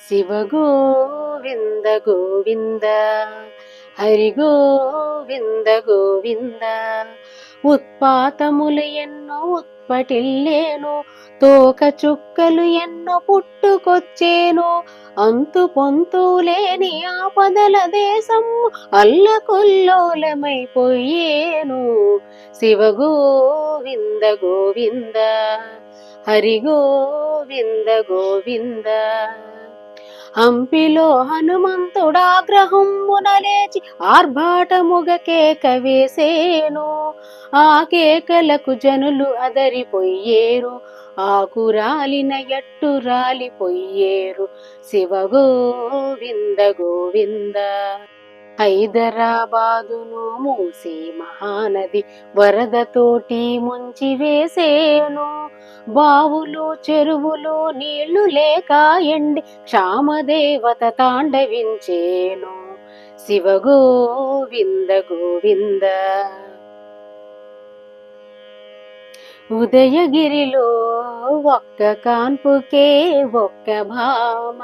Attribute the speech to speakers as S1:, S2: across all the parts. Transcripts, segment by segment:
S1: శివ గోవింద గోవింద హరి గోవింద గోవింద. ఉత్పాతములు ఎన్నో ఉత్పటిల్లేను, తోక చుక్కలు ఎన్నో పుట్టుకొచ్చేను. అంతు పొంతు లేని ఆపదల దేశం అల్లకొల్లోలమైపోయేను. శివ గోవింద గోవింద హరి గోవింద గోవింద. హంపిలో హనుమంతుడాగ్రహమున లేచి ఆర్భాటముగ కేక వేసేను. ఆ కేకలకు జనులు అదరిపోయేరు, ఆకురాలిన ఎట్టు రాలిపోయేరు. శివ గోవింద గోవింద. హైదరాబాదును మూసి మహానది వరదతోటి ముంచి వేసేను. బావులు చెరువులు నీళ్లు లేక ఎండి క్షామదేవత తాండవించేను. శివ గోవింద గోవింద. ఉదయగిరిలో ఒక్క కాన్పుకే ఒక్క భామ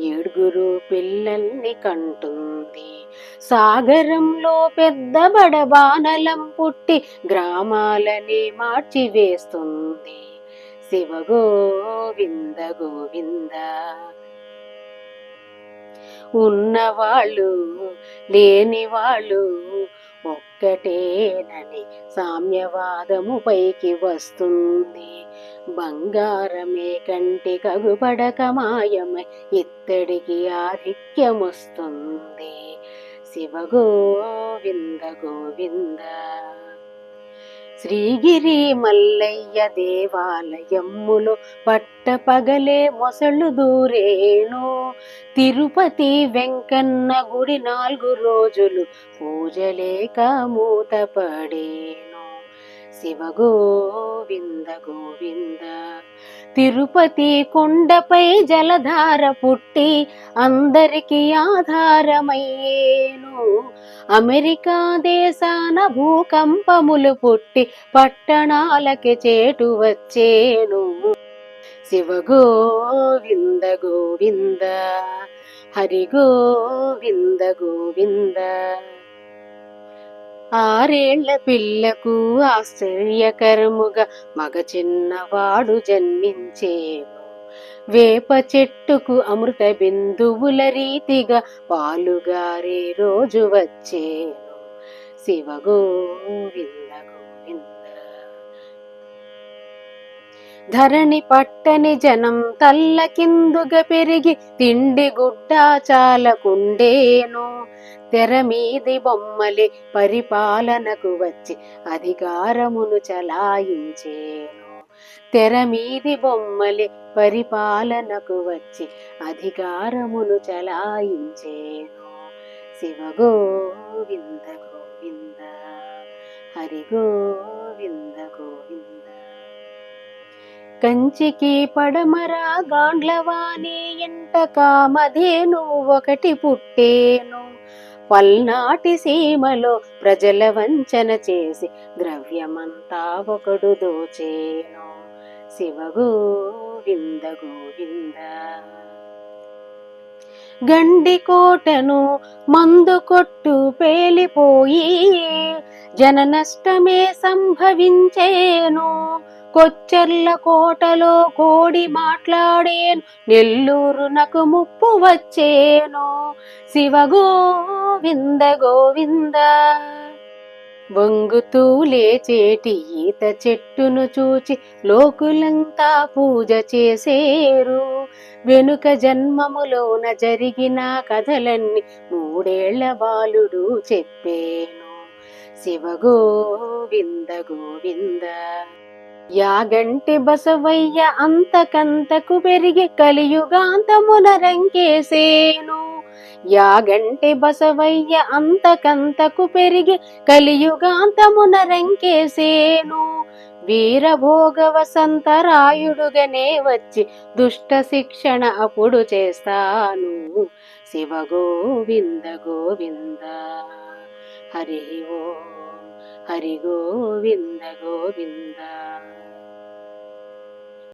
S1: 7 పిల్లల్ని కంటుంది. సాగరంలో పెద్ద బడబానలం పుట్టి గ్రామాలని మార్చివేస్తుంది. శివ గోవింద గోవింద. ఉన్నవాళ్ళు లేని వాళ్ళు ఒక్కటేనని సామ్యవాదము పైకి వస్తుంది. బంగారమే కంటి కగుపడక మాయమై ఇత్తడికి ఆధిక్యమొస్తుంది. శివ గోవింద గోవింద. శ్రీగిరి మల్లయ్య దేవాలయములో పట్టపగలే మొసళ్ళు దూరేను. తిరుపతి వెంకన్న గుడి 4 రోజులు పూజలేక మూతపడేను. శివ గోవింద గోవింద. తిరుపతి కొండపై జలధార పుట్టి అందరికి ఆధారమయ్యేను. అమెరికా దేశాన భూకంపములు పుట్టి పట్టణాలకి చేటు వచ్చేను. శివ గోవింద గోవింద హరి గోవింద గోవింద. 6 ఏళ్ల పిల్లకు ఆశ్చర్యకరముగా మగ చిన్నవాడు జన్మించేను. వేప చెట్టుకు అమృత బిందువుల రీతిగా పాలుగారే రోజు వచ్చేను. శివ గోవింద గోవింద. ధరణి పట్టని జనం తల్లకిందుగా పెరిగి తిండి గుడ్డ చాలకుండేను. తెర మీది బొమ్మలే పరిపాలనకు వచ్చి అధికారమును చలాయించేను. తెర మీది బొమ్మలే పరిపాలనకు వచ్చి అధికారమును చలాయించేను. శివ గోవింద గోవింద హరి గోవింద గోవింద. కంచికి పడమర గాండ్లవాణి ఎంట కామధేను ఒకటి పుట్టేను. పల్నాటి సీమలో ప్రజల వంచన చేసి ద్రవ్యమంతా ఒకడు దోచేను. శివ గోవింద గోవింద. గండికోటను మందు కొట్టు పేలిపోయి జన నష్టమే సంభవించేను. కొచ్చెర్ల కోటలో కోడి మాట్లాడేను, నెల్లూరునకు ముప్పు వచ్చేను. శివ గోవింద గోవింద. వంగుతూ లేచేటి ఈత చెట్టును చూచి లోకులంతా పూజ చేసేరు. వెనుక జన్మములోన జరిగిన కథలన్నీ 3 ఏళ్ల బాలుడు చెప్పేను. శివ గోవింద గోవింద. యాగంటి బసవయ్య అంతకంతకు పెరిగి కలియుగాంతమున రంకేసేను. యాగంటి బసవయ్య అంతకంతకు పెరిగి కలియుగాంతమున రంకేసేను. వీరభోగ వసంతరాయుడుగనే వచ్చి దుష్ట శిక్షణ అప్పుడు చేస్తాను. శివ గోవింద గోవింద హరి ఓం హరి గోవింద గోవింద.